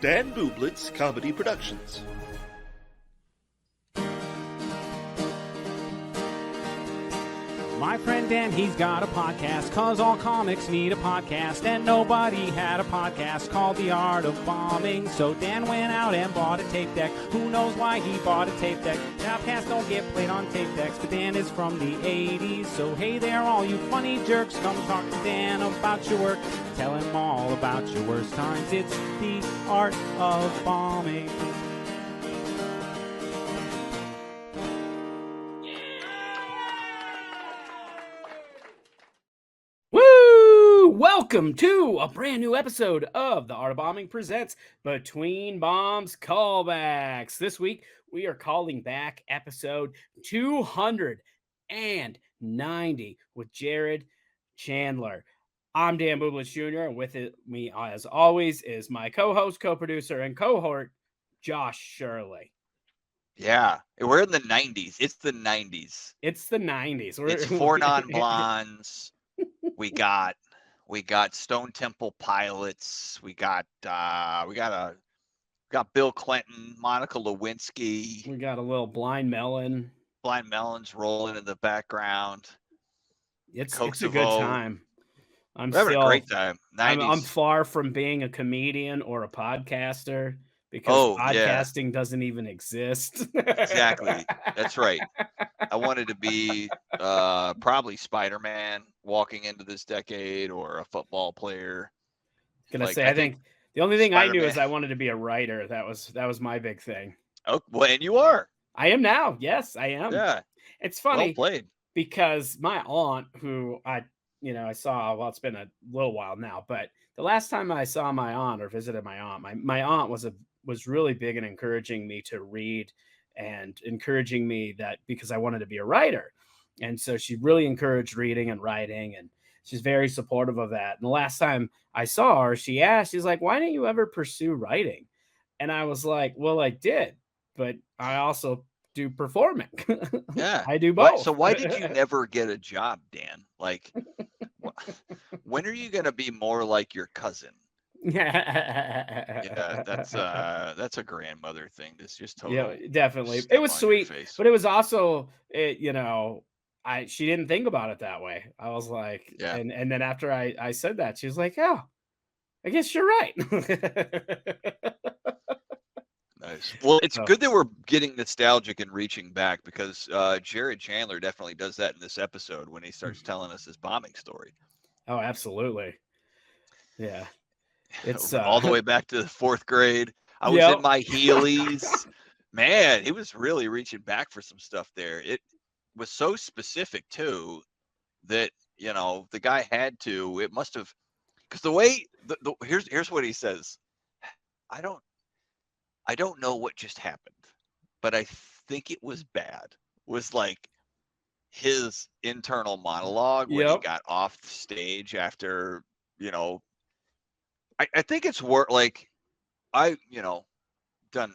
Dan Bublett's Comedy Productions. My friend Dan, he's got a podcast, 'cause all comics need a podcast, and nobody had a podcast called The Art of Bombing. So Dan went out and bought a tape deck. Who knows why he bought a tape deck? Podcasts don't get played on tape decks, but Dan is from the 80s. So hey there, all you funny jerks, come talk to Dan about your work. Tell him all about your worst times. It's The Art of Bombing. Woo! Welcome to a brand new episode of The Art of Bombing presents Between Bombs Callbacks. This week, we are calling back episode 290 with Jared Chandler. I'm Dan Bublitz Jr., and with me, as always, is my co-host, co-producer, and cohort, Josh Shirley. Yeah, we're in the 90s. It's the 90s. It's the 90s. It's Four Non-Blondes. We got Stone Temple Pilots. We got Bill Clinton, Monica Lewinsky. We got a little Blind Melon. Blind Melon's rolling in the background. It's a good time. We're having a great time. 90s. I'm far from being a comedian or a podcaster because podcasting doesn't even exist. Exactly. That's right. I wanted to be probably Spider-Man walking into this decade, or a football player. I think the only thing Spider-Man. I knew is I wanted to be a writer. That was my big thing. Oh, well, and you are. I am now. Yes, I am. Yeah. It's funny. Well played. Because my aunt, who I saw, well, it's been a little while now, but the last time I saw my aunt or visited my aunt, my aunt was really big in encouraging me to read and encouraging me that because I wanted to be a writer. And so she really encouraged reading and writing, and she's very supportive of that. And the last time I saw her, she's like, why didn't you ever pursue writing? And I was like, well, I did, but I also do performing. Yeah, I do both. So why did you never get a job, Dan? Like, when are you going to be more like your cousin? Yeah, that's a grandmother thing. That's just totally. Yeah, definitely. It was sweet, but it was also, she didn't think about it that way. I was like, yeah. And then after I said that, she was like, oh, I guess you're right. Nice. Well, it's good that we're getting nostalgic and reaching back, because Jared Chandler definitely does that in this episode when he starts telling us his bombing story. Oh, absolutely. Yeah. It's all the way back to the 4th grade. I was in my Heelys. Man, he was really reaching back for some stuff there. It was so specific too that, the guy had to, it must have, because the way here's what he says. I don't know what just happened, but I think it was bad. Was like his internal monologue when he got off the stage after, I think it's like I've done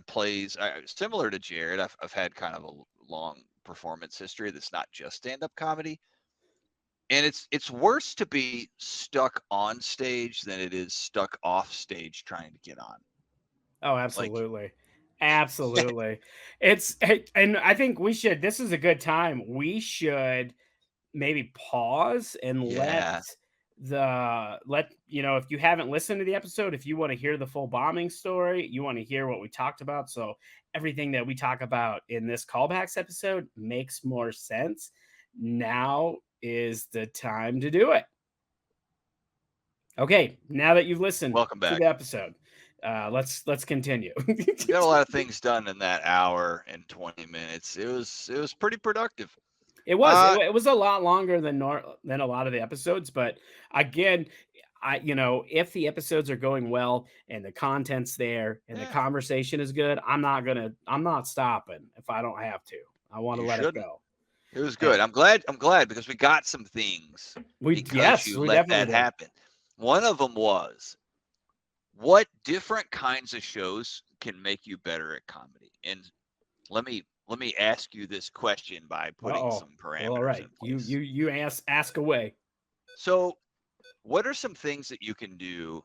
plays similar to Jared. I've had kind of a long performance history that's not just stand-up comedy. And it's worse to be stuck on stage than it is stuck off stage trying to get on. Oh, absolutely. Absolutely. And I think this is a good time. We should maybe pause and let if you haven't listened to the episode, if you want to hear the full bombing story, you want to hear what we talked about. So everything that we talk about in this callbacks episode makes more sense. Now is the time to do it. Okay. Now that you've listened Welcome back to the episode. Let's continue. We got a lot of things done in that hour and 20 minutes. It was pretty productive. It was a lot longer than a lot of the episodes, but again, if the episodes are going well and the content's there and the conversation is good, I'm not stopping if I don't have to. I want to let it go. It was good. I'm glad because we got some things. We let that happen. One of them was, what different kinds of shows can make you better at comedy? And let me ask you this question by putting some parameters all right. in place. You ask away. So, what are some things that you can do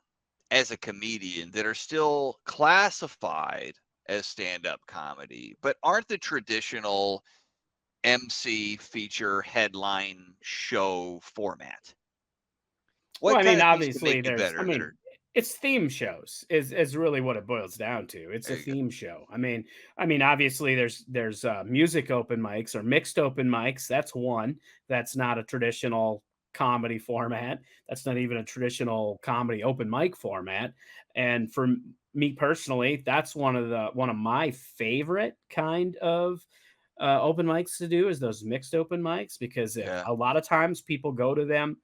as a comedian that are still classified as stand-up comedy, but aren't the traditional MC feature headline show format? Well, What I kind mean, of things can make obviously, you better that are it's theme shows is really what it boils down to. It's a there you go. theme show. I mean, obviously, there's music open mics or mixed open mics. That's one. That's not a traditional comedy format. That's not even a traditional comedy open mic format. And for me personally, that's one of my favorite kind of open mics to do is those mixed open mics because Yeah. a lot of times people go to them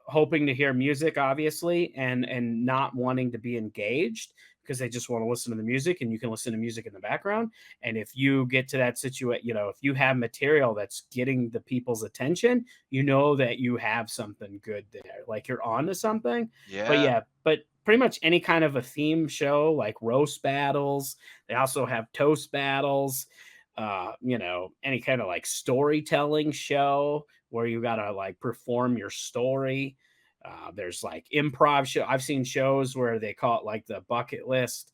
hoping to hear music, obviously, and not wanting to be engaged because they just want to listen to the music, and you can listen to music in the background. And if you get to that situation, if you have material that's getting the people's attention, you know that you have something good there, like you're on to something. But Yeah. yeah, but pretty much any kind of a theme show like roast battles. They also have toast battles. Any kind of like storytelling show where you gotta like perform your story. There's like improv show. I've seen shows where they call it like the bucket list.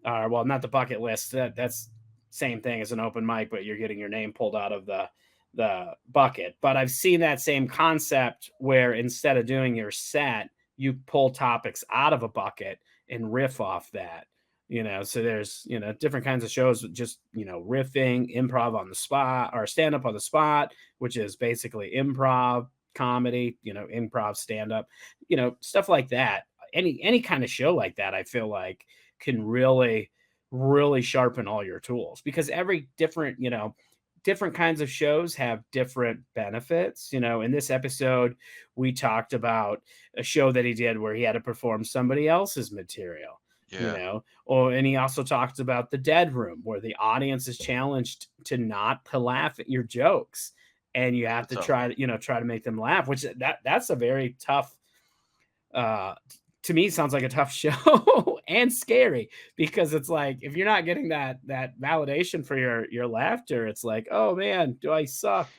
Well, not the bucket list. That's same thing as an open mic, but you're getting your name pulled out of the bucket. But I've seen that same concept where instead of doing your set, you pull topics out of a bucket and riff off that. So there's different kinds of shows with just riffing, improv on the spot, or stand up on the spot, which is basically improv comedy, improv stand up, stuff like that. Any kind of show like that, I feel like can really sharpen all your tools because every different kinds of shows have different benefits. In this episode, we talked about a show that he did where he had to perform somebody else's material. Yeah. And he also talks about the dead room where the audience is challenged to not to laugh at your jokes, and you have That's to a try to make them laugh, which that's a very tough uh to me sounds like a tough show and scary because it's like if you're not getting that validation for your laughter, it's like, oh man, do I suck?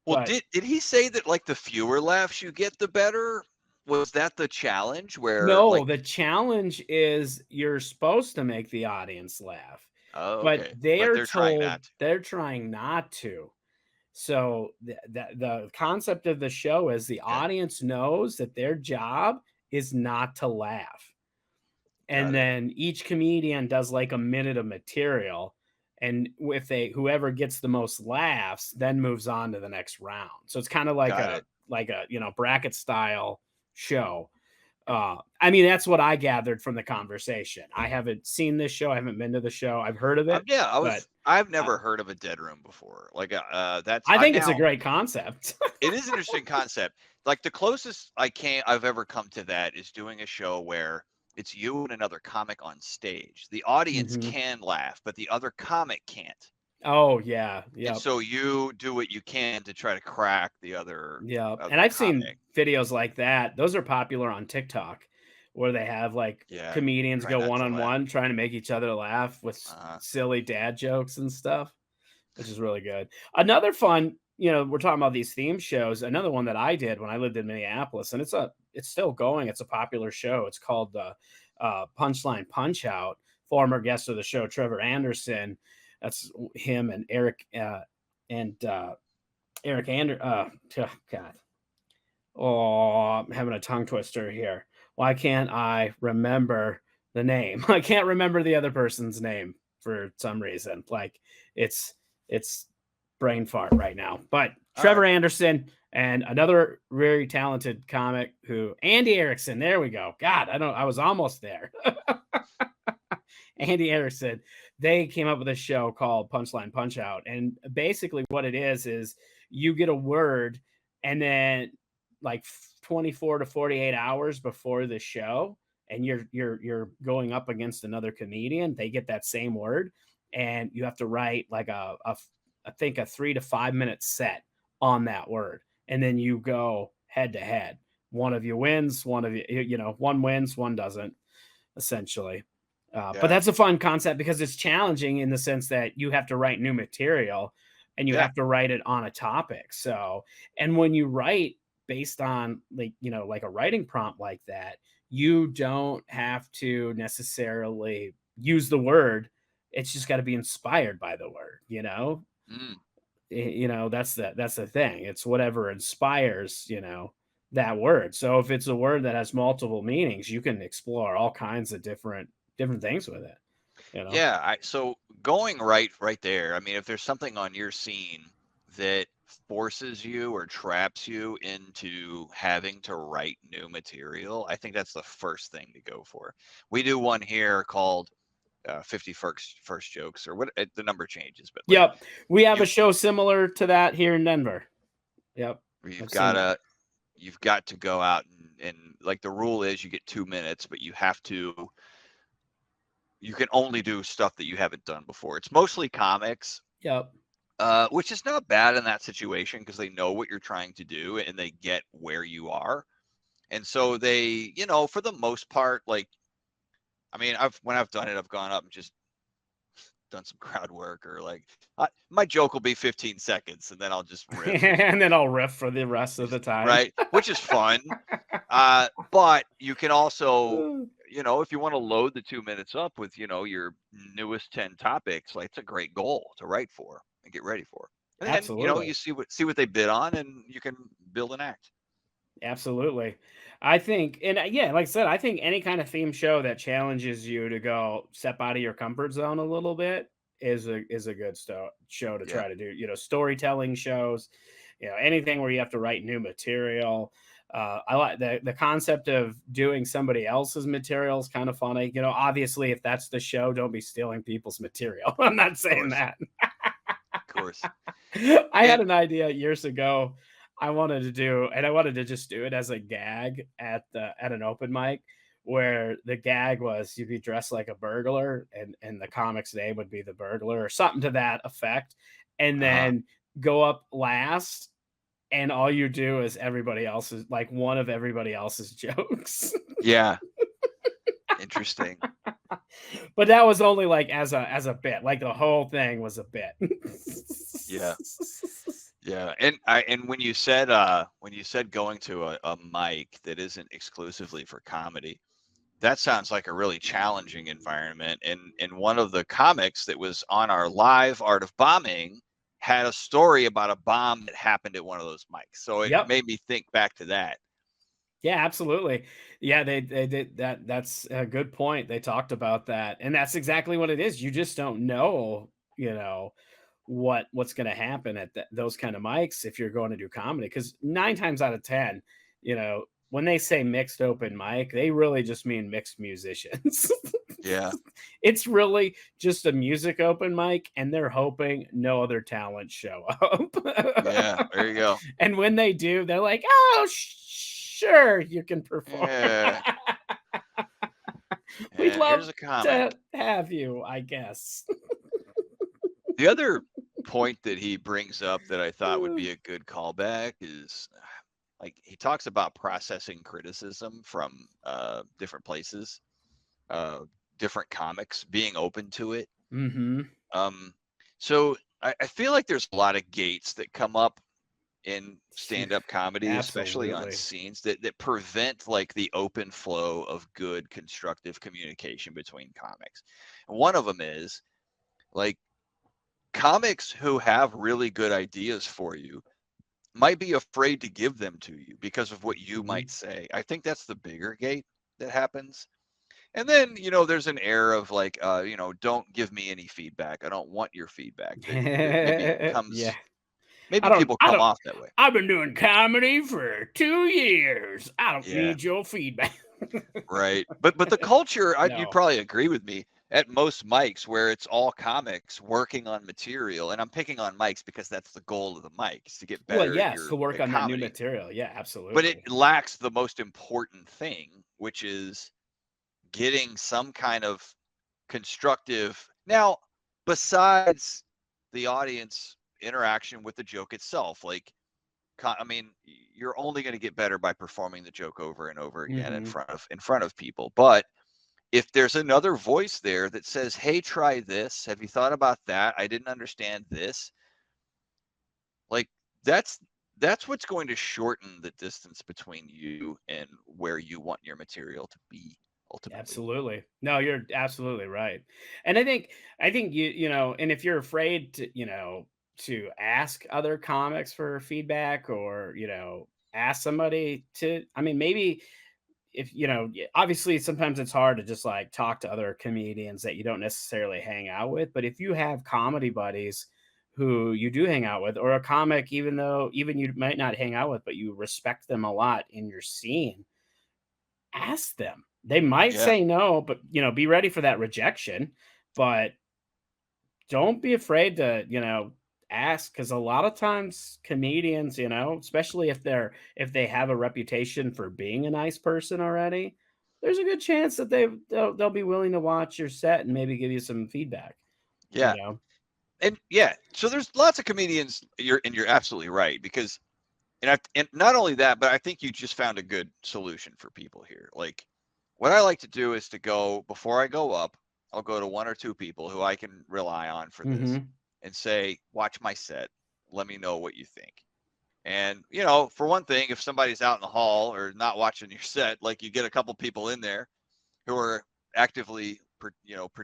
well, But did he say that like the fewer laughs you get, the better? Was that the challenge where no, like the challenge is you're supposed to make the audience laugh, oh but okay. But they're they're trying told not to. they're trying not to. So the concept of the show is the Okay. audience knows that their job is not to laugh. And Got it. then each comedian does like a minute of material, and if they whoever gets the most laughs then moves on to the next round. So it's kind of like Got a it. bracket style show. I mean, that's what I gathered from the conversation. I haven't seen this show, I haven't been to the show, I've heard of it, Yeah, but I've uh, never heard of a dead room before. Like that's I I'm think it's a now great concept. it is an interesting concept. Like the closest I've ever come to that is doing a show where it's you and another comic on stage. The audience Mhm. can laugh, but the other comic can't. Oh yeah, And yep. so you do what you can to try to crack the Yeah, and other I've seen comic. videos like that. Those are popular on TikTok, where they have like Yeah. comedians Try go not one to on laugh. one trying to make each other laugh with Uh, silly dad jokes and stuff, which is really good. Another fun, we're talking about these theme shows. Another one that I did when I lived in Minneapolis, and it's still going. It's a popular show. It's called the Punchline Punch Out. Former guest of the show, Trevor Anderson. That's him and and Eric God. Oh, I'm having a tongue twister here. Why can't I remember the name? I can't remember the other person's name for some reason. Like it's brain fart right now. But all right. Trevor Anderson and another very talented comic who Andy Erickson. There we go. God, I was almost there. Andy Erickson. They came up with a show called Punchline Punch Out. And basically what it is you get a word, and then like 24 to 48 hours before the show, and you're going up against another comedian, they get that same word, and you have to write like I think a 3 to 5 minute set on that word, and then you go head to head. One of you wins, one of one wins, one doesn't, essentially. But Yeah. that's a fun concept because it's challenging in the sense that you have to write new material and you Yeah. have to write it on a topic. So, and when you write based on like a writing prompt like that, you don't have to necessarily use the word. It's just got to be inspired by the word, you know? Mm. You know, that's the thing. It's whatever inspires, that word. So if it's a word that has multiple meanings, you can explore all kinds of different things with it, you know? Yeah, so going right there. I mean, if there's something on your scene that forces you or traps you into having to write new material, I think that's the first thing to go for. We do one here called 50 first jokes, or what the number changes, but like Yep. We have a you show similar to that here in Denver. Yep. you've I've seen that. got to go out and like the rule is you get 2 minutes, but you can only do stuff that you haven't done before. It's mostly comics, Yep. which is not bad in that situation because they know what you're trying to do and they get where you are. And so they, for the most part, like, I mean, when I've done it, I've gone up and just done some crowd work or like my joke will be 15 seconds and then I'll just riff. And then I'll riff for the rest of the time. Right. Which is fun. But you can also, if you want to load the 2 minutes up with, your newest 10 topics, like it's a great goal to write for and get ready for. And then, Absolutely. you see what they bid on and you can build an act. Absolutely. I think, and yeah, like I said, I think any kind of theme show that challenges you to go step out of your comfort zone a little bit is a good show to Yeah. try to do. Storytelling shows, anything where you have to write new material. I like the concept of doing somebody else's material is kind of funny. Obviously, if that's the show, don't be stealing people's material. I'm not saying that. Of course. I had And an idea years ago. I wanted to just do it as a gag at an open mic, where the gag was you'd be dressed like a burglar, and the comic's name would be the burglar or something to that effect, and then go up last, and all you do is everybody else's, like one of everybody else's jokes. yeah, interesting. But that was only like as a bit, like the whole thing was a bit. Yeah. Yeah, and when you said going to a mic that isn't exclusively for comedy, that sounds like a really challenging environment. And one of the comics that was on our live Art of Bombing had a story about a bomb that happened at one of those mics. So it Yep. made me think back to that. Yeah, absolutely. Yeah, they did that. That's a good point. They talked about that, and that's exactly what it is. You just don't know, what's going to happen at those kind of mics if you're going to do comedy. Because 9 times out of 10, when they say mixed open mic, they really just mean mixed musicians. Yeah. It's really just a music open mic, and they're hoping no other talents show Yeah, up. there you go. And when they do, they're like, "Oh, sure, you can perform." Yeah. We'd And here's love a comic. to have you, I guess. The other point that he brings up that I thought would be a good callback is like he talks about processing criticism from different places, different comics, being open to it. Mm-hmm. So I feel like there's a lot of gates that come up in stand-up comedy, especially on Absolutely. scenes that prevent like the open flow of good constructive communication between comics. And one of them is like comics who have really good ideas for you might be afraid to give them to you because of what you Mhm. might say. I think that's the bigger gate that happens. And then, there's an air of like, don't give me any feedback. I don't want your feedback. That maybe Yeah. comes, I maybe don't people I come don't off that way. I've been doing comedy for 2 years. I don't Yeah, need your feedback. right. But the culture, you'd No. probably agree with me at most mics where it's all comics working on material, and I'm picking on mics because that's the goal of the mic is to get Well, better yes, to work at on that new comedy. material. Yeah, But it absolutely. lacks the most important thing, which is getting some kind of constructive. Now, besides the audience interaction with the joke itself, like, I mean, you're only going to get better by performing the joke over and over again in Mhm. front of people. But if there's another voice there that says, "Hey, try this. Have you thought about that? I didn't understand this." Like that's that's what's going to shorten the distance between you and where you want your material to be ultimately. Absolutely. No, you're absolutely right. And I think and if you're afraid to, to ask other comics for feedback or, ask somebody to, I mean, maybe if, obviously sometimes it's hard to just like talk to other comedians that you don't necessarily hang out with, but if you have comedy buddies who you do hang out with, or a comic, even you might not hang out with, but you respect them a lot in your scene, ask them. They might Yeah. say no, but be ready for that rejection. But don't be afraid to, ask, because a lot of times comedians, especially if they have a reputation for being a nice person already, there's a good chance that they'll be willing to watch your set and maybe give you some feedback. Yeah. And yeah, so there's lots of comedians. You're absolutely right, because and not only that, but I think you just found a good solution for people here. Like, what I like to do is to go, before I go up, I'll go to one or two people who I can rely on for this Hmm. and say, watch my set, let me know what you think. And for one thing, if somebody's out in the hall or not watching your set, like, you get a couple people in there who are actively active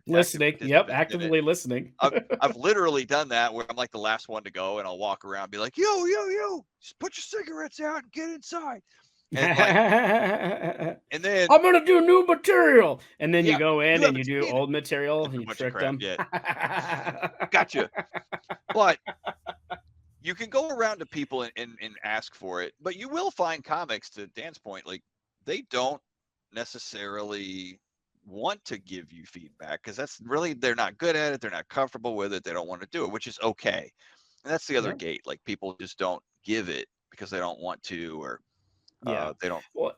Listening. Yep. participants in it. Actively listening. I've literally done that, where I'm like the last one to go, and I'll walk around and be like, yo, just put your cigarettes out and get inside. And like, and then, I'm gonna do new material, and then you yeah, go you in and you haven't do seen it. old material It's and a you bunch of trick crap. them. Yeah, gotcha. But you can go around to people and ask for it, but you will find comics, to Dan's point, like, they don't necessarily want to give you feedback, because they're not good at it, they're not comfortable with it, they don't want to do it, which is okay. And that's the other Yep. gate. Like, people just don't give it because they don't want to, or Yeah. they don't. Well,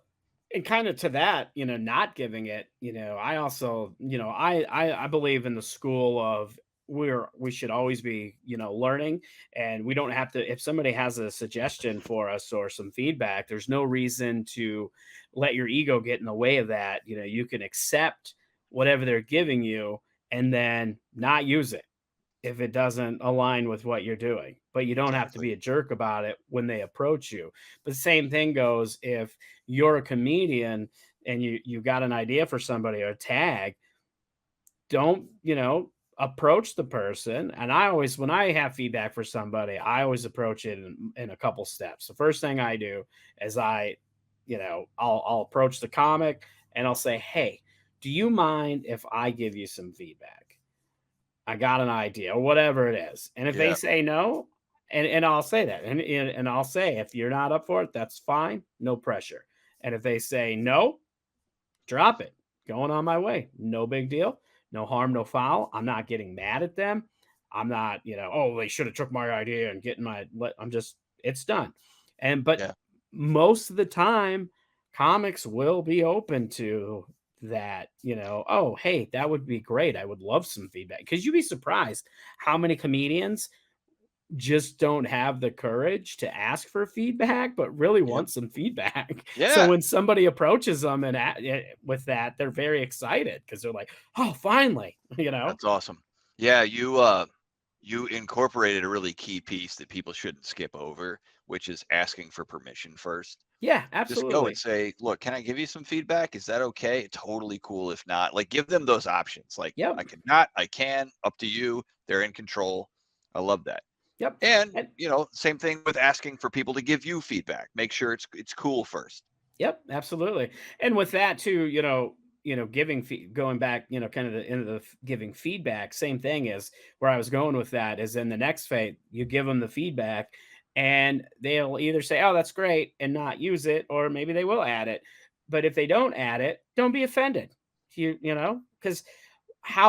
and kind of to that, not giving it, I also, I believe in the school of we should always be, learning, and we don't have to, if somebody has a suggestion for us or some feedback, there's no reason to let your ego get in the way of that. You can accept whatever they're giving you and then not use it if it doesn't align with what you're doing. But you don't have to Exactly. be a jerk about it when they approach you. But the same thing goes if you're a comedian and you got an idea for somebody or a tag, don't, approach the person. And I always, when I have feedback for somebody, I always approach it in a couple steps. The first thing I do is I'll approach the comic and I'll say, "Hey, do you mind if I give you some feedback? I got an idea," or whatever it is. And if they Yeah. say no, and I'll say that, and I'll say, if you're not up for it, that's fine, no pressure. And if they say no, drop it. Going on my way. No big deal. No harm, no foul. I'm not getting mad at them. I'm not, oh, they should have took my idea and getting I'm just, it's done. But Yeah. most of the time, comics will be open to that, oh, hey, that would be great. I would love some feedback. Because you'd be surprised how many comedians just don't have the courage to ask for feedback, but really Yep. want some feedback. So Yeah. when somebody approaches them with that, they're very excited because they're like, "Oh, finally!" That's awesome. Yeah, you incorporated a really key piece that people shouldn't skip over, which is asking for permission first. Yeah, Just go and absolutely. say, look, can I give you some feedback? Is that okay? Totally cool. If not, like, give them those options. Like, Yep, I cannot, I can, up to you. They're in control. I love that. yep, And, and same thing with asking for people to give you feedback. Make sure it's cool first. yep, absolutely. And with that too, giving going back, kind of the end of the giving feedback. Same thing is where I was going with that is in the next phase, you give them the feedback, and they'll either say, "Oh, that's great," and not use it, or maybe they will add it. But if they don't add it, don't be offended. Because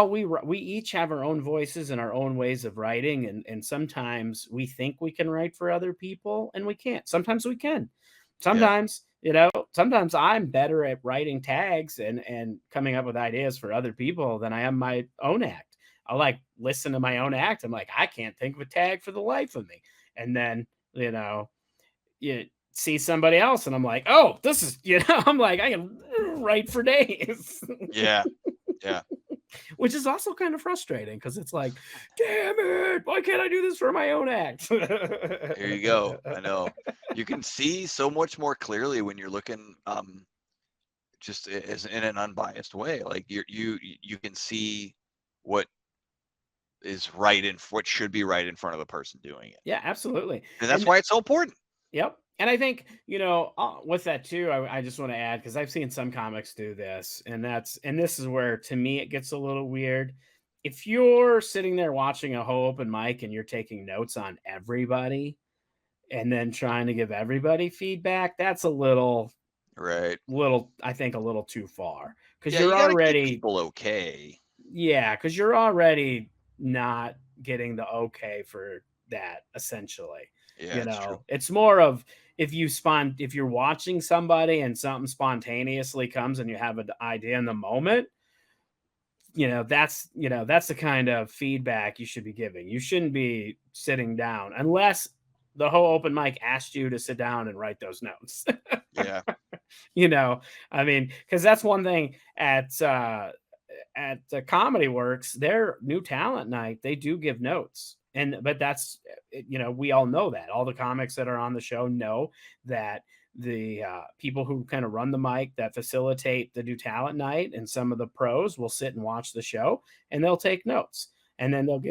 we each have our own voices and our own ways of writing, and sometimes we think we can write for other people and we can't. Sometimes we can. Yeah. Sometimes I'm better at writing tags and coming up with ideas for other people than I am my own act. I like listen to my own act. I'm like, I can't think of a tag for the life of me. And then, you see somebody else and I'm like, oh, I'm like, I can write for days. Yeah. Yeah. which is also kind of frustrating because it's like, damn it, why can't I do this for my own act? Here you go. I know. You can see so much more clearly when you're looking just as in an unbiased way. Like you can see what is right in what should be right in front of the person doing it. Yeah, absolutely. And that's why it's so important. Yep. And I think, with that too, I just want to add, because I've seen some comics do this, and this is where to me it gets a little weird. If you're sitting there watching a whole open mic and you're taking notes on everybody and then trying to give everybody feedback, that's a Right. I think a little too far. Because Yeah, you're you got to keep already, people okay. yeah, because you're already not getting the okay for that, essentially. Yeah, it's true. It's more of if you're watching somebody and something spontaneously comes and you have an idea in the moment, that's the kind of feedback you should be giving. You shouldn't be sitting down unless the whole open mic asked you to sit down and write those notes. Yeah. I mean, because that's one thing at the Comedy Works, their new talent night, they do give notes. But that's, we all know that. All the comics that are on the show know that the people who kind of run the mic that facilitate the new talent night and some of the pros will sit and watch the show and they'll take notes. And then they'll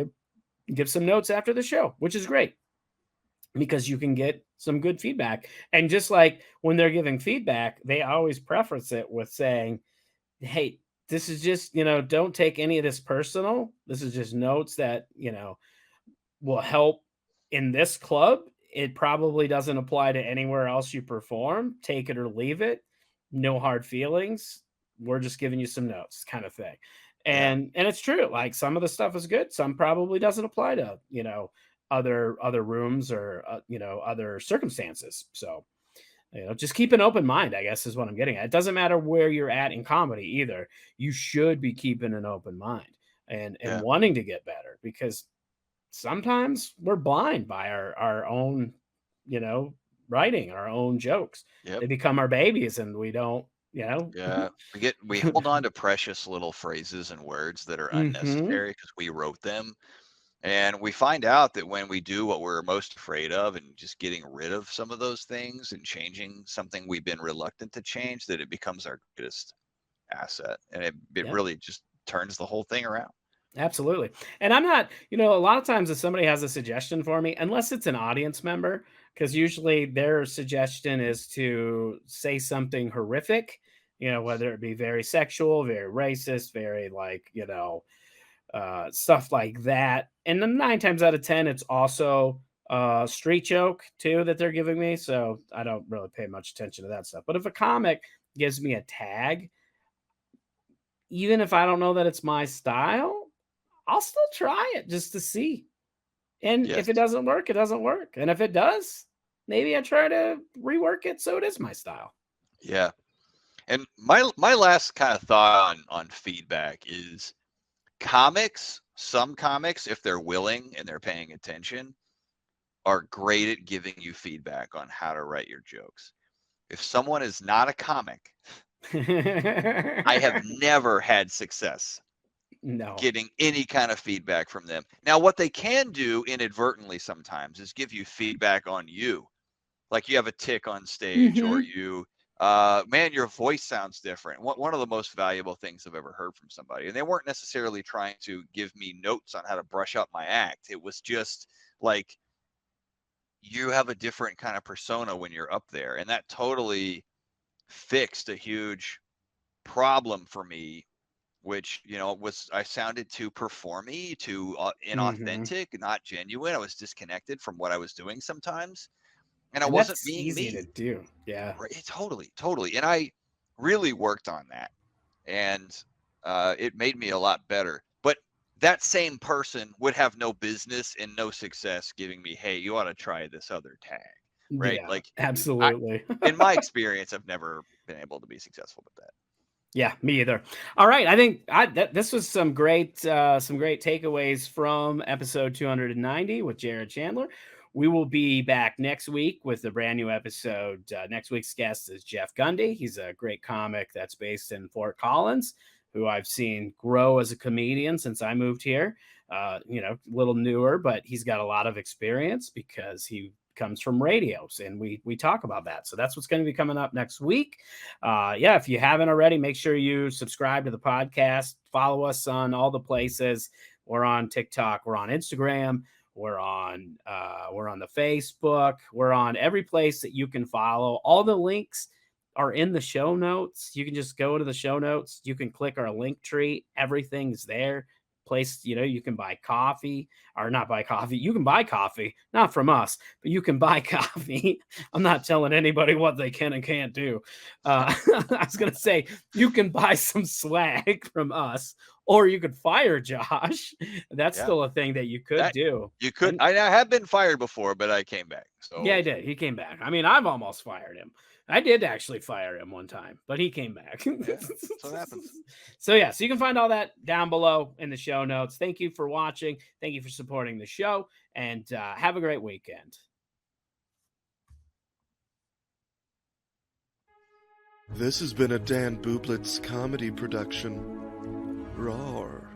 give some notes after the show, which is great because you can get some good feedback. And just like when they're giving feedback, they always preface it with saying, hey, this is just, don't take any of this personal. This is just notes that, will help in this club. It probably doesn't apply to anywhere else you perform. Take it or leave it. No hard feelings. We're just giving you some notes, kind of thing. Yeah. And it's true. Like some of the stuff is good. Some probably doesn't apply to, other rooms or, other circumstances. So, just keep an open mind, I guess, is what I'm getting at. It doesn't matter where you're at in comedy either. You should be keeping an open mind and Yeah. wanting to get better, because sometimes we're blind by our own, writing, our own jokes. Yep. They become our babies and we don't, Yeah. We hold on to precious little phrases and words that are unnecessary because we wrote them. And we find out that when we do what we're most afraid of and just getting rid of some of those things and changing something we've been reluctant to change, that it becomes our greatest asset. And it Yep. really just turns the whole thing around. Absolutely. And I'm not, a lot of times if somebody has a suggestion for me, unless it's an audience member, because usually their suggestion is to say something horrific, whether it be very sexual, very racist, very stuff like that. And then 9 times out of 10, it's also street joke too that they're giving me. So I don't really pay much attention to that stuff. But if a comic gives me a tag, even if I don't know that it's my style, I'll still try it just to see. And Yes. if it doesn't work, it doesn't work. And if it does, maybe I try to rework it so it is my style. Yeah. And my last kind of thought on feedback is some comics, if they're willing and they're paying attention, are great at giving you feedback on how to write your jokes. If someone is not a comic, I have never had success getting any kind of feedback from them. Now, what they can do inadvertently sometimes is give you feedback on you. Like you have a tick on stage or you, man, your voice sounds different. One of the most valuable things I've ever heard from somebody, and they weren't necessarily trying to give me notes on how to brush up my act. It was just like, you have a different kind of persona when you're up there. And that totally fixed a huge problem for me, which, I sounded too performy, too inauthentic, not genuine. I was disconnected from what I was doing sometimes. And I wasn't that's being easy me. to do. Yeah. Right. Totally. And I really worked on that. And it made me a lot better. But that same person would have no business and no success giving me, hey, you ought to try this other tag. Right. Yeah, Like, absolutely. in my experience, I've never been able to be successful with that. Yeah, me either. All right, I think this was some great takeaways from episode 290 with Jared Chandler. We will be back next week with a brand new episode. Next week's guest is Jeff Gundy. He's a great comic that's based in Fort Collins. who I've seen grow as a comedian since I moved here. You know, a little newer, but he's got a lot of experience because he comes from radios, and we talk about that. So that's what's going to be coming up next week. Yeah, if you haven't already, make sure you subscribe to the podcast. Follow us on all the places. We're on TikTok. We're on Instagram. We're on the Facebook. We're on every place that you can follow. All the links are in the show notes. You can just go to the show notes. You can click our link tree. Everything's there. Place, you know, you can buy coffee or not buy coffee. You can buy coffee, not from us, but you can buy coffee. I'm not telling anybody what they can and can't do. I was going to say you can buy some swag from us, or you could fire Josh. That's still a thing that you could do. You could. I have been fired before, but I came back. So yeah, I did. He came back. I mean, I've almost fired him. I did actually fire him one time, but he came back. Yeah, that's what happens. So yeah, so you can find all that down below in the show notes. Thank you for watching. Thank you for supporting the show, and have a great weekend. This has been a Dan Bublitz comedy production. Roar.